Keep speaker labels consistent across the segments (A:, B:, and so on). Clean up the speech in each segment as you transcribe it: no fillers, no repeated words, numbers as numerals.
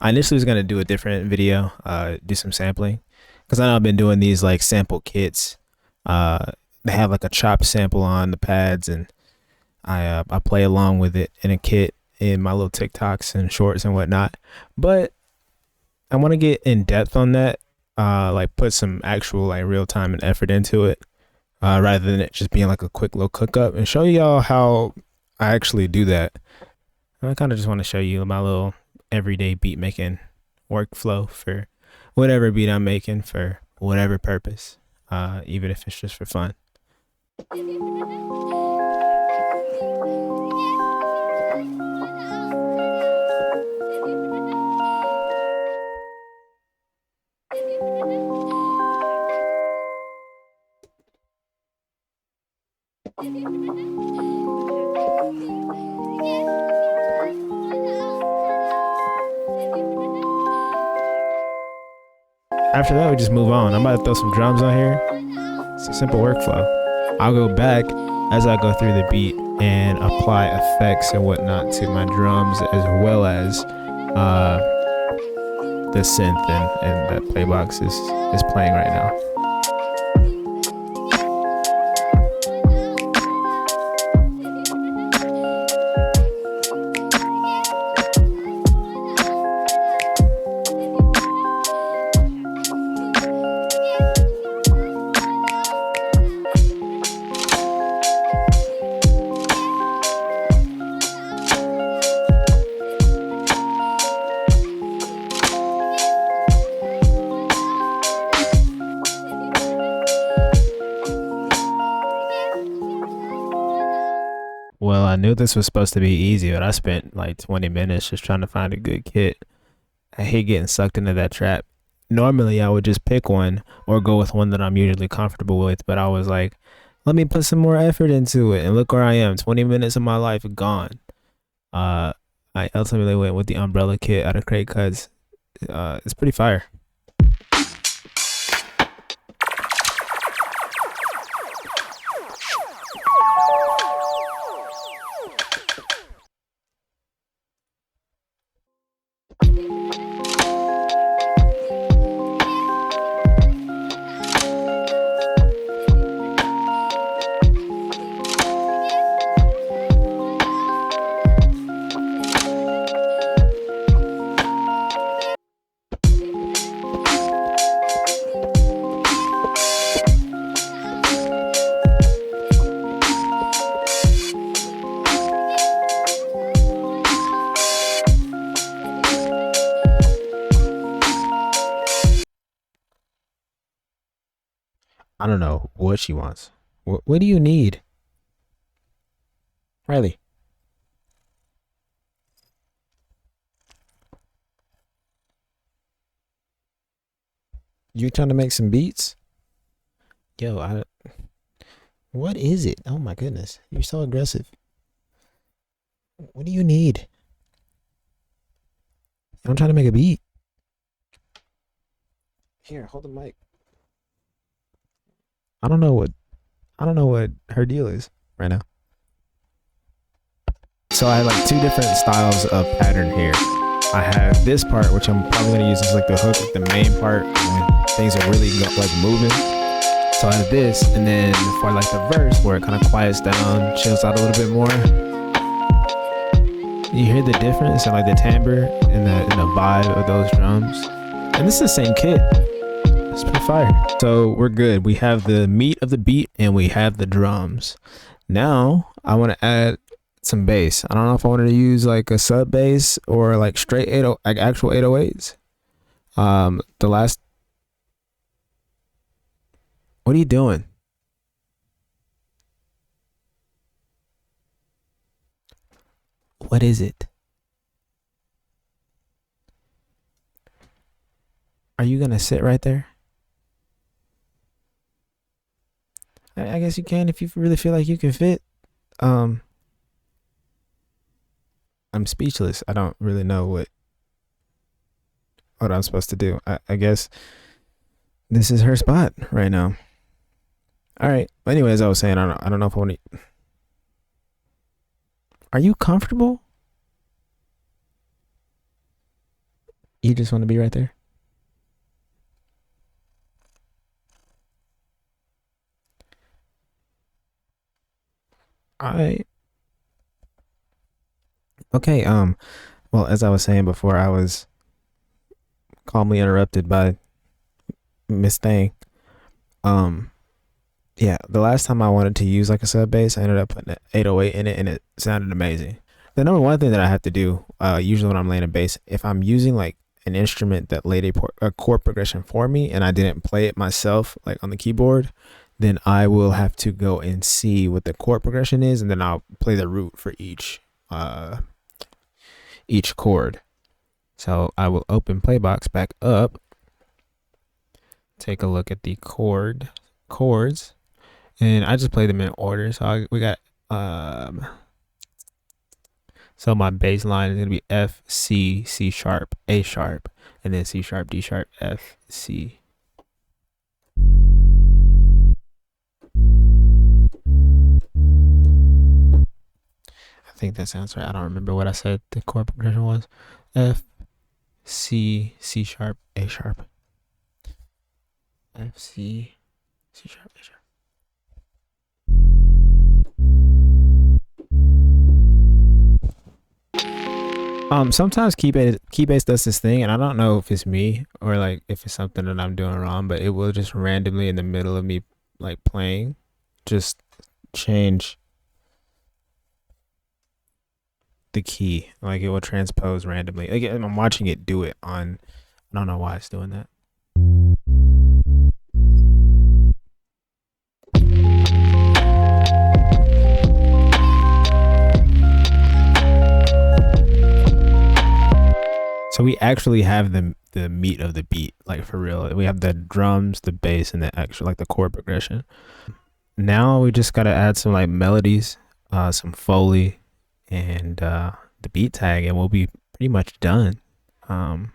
A: I initially was gonna do a different video, do some sampling, because I know I've been doing these like sample kits. They have like a chop sample on the pads, and I play along with it in a kit in my little TikToks and shorts and whatnot. But I want to get in depth on that, like put some actual like real time and effort into it, rather than it just being like a quick little cook up, and show y'all how I actually do that. I kind of just want to show you my little everyday beat making workflow for whatever beat I'm making for whatever purpose, even if it's just for fun. After that, we just move on. I'm about to throw some drums on here. It's a simple workflow. I'll go back as I go through the beat and apply effects and whatnot to my drums, as well as the synth and that play box is playing right now. Well, I knew this was supposed to be easy, but I spent like 20 minutes just trying to find a good kit. I hate getting sucked into that trap. Normally, I would just pick one or go with one that I'm usually comfortable with, but I was like, let me put some more effort into it. And look where I am, 20 minutes of my life gone. I ultimately went with the umbrella kit out of Crate Cuts. It's pretty fire. I don't know what she wants. What do you need? Riley. You trying to make some beats? Yo, what is it? Oh my goodness. You're so aggressive. What do you need? I'm trying to make a beat. Here, hold the mic. I don't know what her deal is right now. So I have like two different styles of pattern here. I have this part, which I'm probably gonna use as like the hook, like the main part when things are really like moving. So I have this, and then for like the verse where it kind of quiets down, chills out a little bit more. You hear the difference in like the timbre and the vibe of those drums. And this is the same kit. It's pretty fire. So we're good. We have the meat of the beat and we have the drums. Now I want to add some bass. I don't know if I wanted to use like a sub bass or like straight like actual 808s. The last. What are you doing? What is it? Are you gonna sit right there? I guess you can if you really feel like you can fit. I'm speechless. I don't really know what I'm supposed to do. I guess this is her spot right now. All right. Anyways, I was saying I don't know if I want to. Are you comfortable? You just want to be right there? Alright. Okay, well, as I was saying before, I was calmly interrupted by Miss Thang. Yeah, the last time I wanted to use like a sub bass, I ended up putting an 808 in it, and it sounded amazing. The number one thing that I have to do, usually when I'm laying a bass, if I'm using like an instrument that laid a chord progression for me, and I didn't play it myself, like on the keyboard, then I will have to go and see what the chord progression is, and then I'll play the root for each chord. So I will open Playbox back up, take a look at the chords, and I just play them in order. So we got so my bass line is gonna be F, C, C sharp, A sharp, and then C sharp, D sharp, F, C. I think that sounds right. I don't remember what I said the chord progression was. F, C, C sharp, A sharp. F, C, C sharp, A sharp. Sometimes Keybase does this thing, and I don't know if it's me or like if it's something that I'm doing wrong, but it will just randomly in the middle of me like playing, just change the key. Like it will transpose randomly. Like I'm watching it do it on. I don't know why it's doing that. So we actually have the meat of the beat, like for real. We have the drums, the bass, and the actual like the chord progression. Now we just gotta add some like melodies, some Foley, and the beat tag, and we'll be pretty much done. It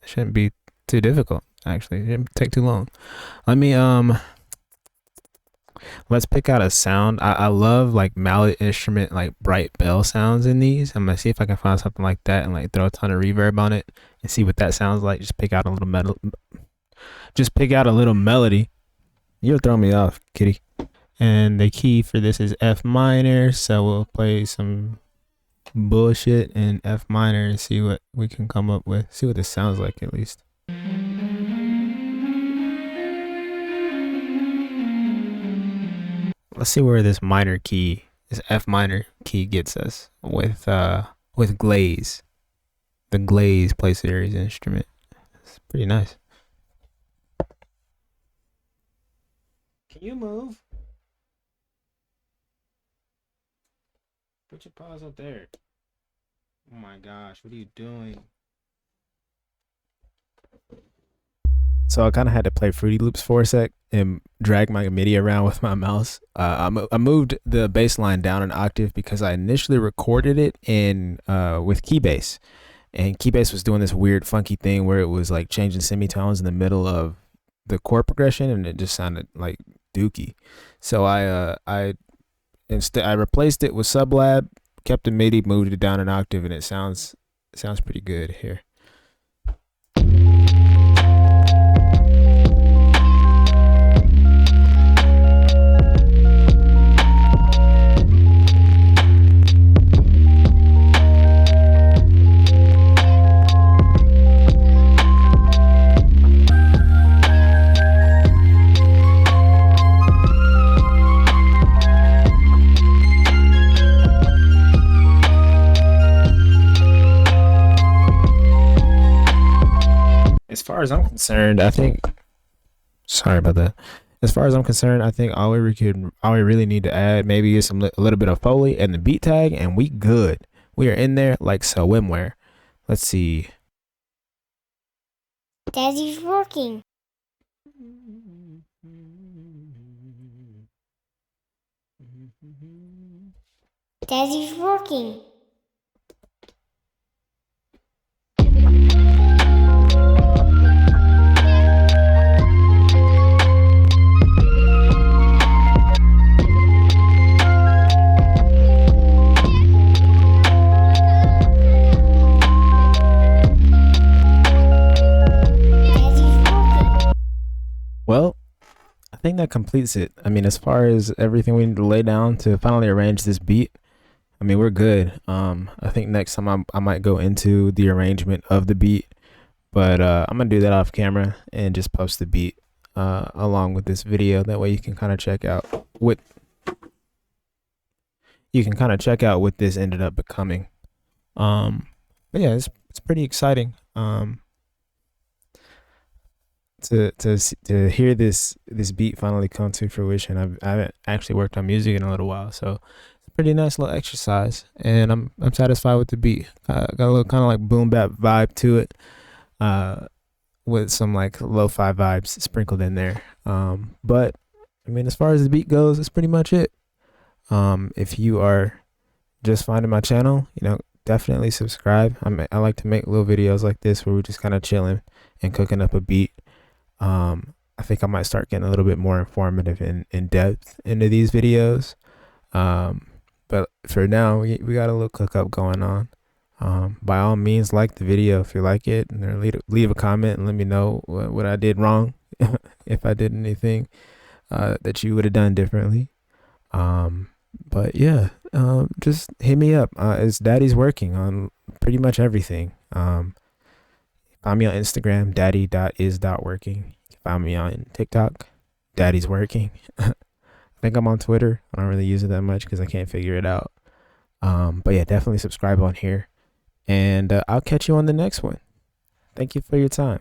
A: shouldn't be too difficult, actually. It shouldn't take too long. Let me let's pick out a sound. I love like mallet instrument, like bright bell sounds in these. I'm gonna see if I can find something like that and like throw a ton of reverb on it and see what that sounds like. Just pick out a little melody. You'll throw me off, kitty. And the key for this is F minor, so we'll play some bullshit in F minor and see what we can come up with. See what this sounds like at least. Let's see where this minor key, this F minor key gets us with Glaze. The Glaze Play Series instrument. It's pretty nice. Can you move? Put your paws up there. Oh my gosh, what are you doing? So I kind of had to play Fruity Loops for a sec and drag my MIDI around with my mouse. I moved the bass line down an octave because I initially recorded it in with Keybase, and Keybase was doing this weird funky thing where it was like changing semitones in the middle of the chord progression, and it just sounded like dookie. So I replaced it with Sublab, kept the MIDI, moved it down an octave, and it sounds pretty good here. As far as I'm concerned, I think. Sorry about that. As far as I'm concerned, I think all we really need to add maybe is a little bit of Foley and the beat tag, and we good. We are in there like swimwear. Let's see.
B: Daddy's working. Daddy's working.
A: think that completes it. I mean, as far as everything we need to lay down to finally arrange this beat, I mean, we're good. I think next time I might go into the arrangement of the beat, but I'm gonna do that off camera and just post the beat along with this video. That way you can kind of check out what this ended up becoming. But yeah, it's pretty exciting. To hear this beat finally come to fruition. I haven't actually worked on music in a little while, so it's a pretty nice little exercise, and I'm satisfied with the beat. Got a little kind of like boom bap vibe to it, with some like lo-fi vibes sprinkled in there. But I mean, as far as the beat goes, that's pretty much it. If you are just finding my channel, definitely subscribe. I like to make little videos like this where we're just kind of chilling and cooking up a beat. I think I might start getting a little bit more informative and in depth into these videos. But for now, we got a little cook up going on. By all means, like the video if you like it, and leave a comment and let me know what I did wrong, if I did anything that you would have done differently. But yeah, just hit me up. It's Daddy's working on pretty much everything. Find me on Instagram, daddy.is.working. Find me on TikTok, Daddy's working. I think I'm on Twitter. I don't really use it that much because I can't figure it out. But yeah, definitely subscribe on here. And I'll catch you on the next one. Thank you for your time.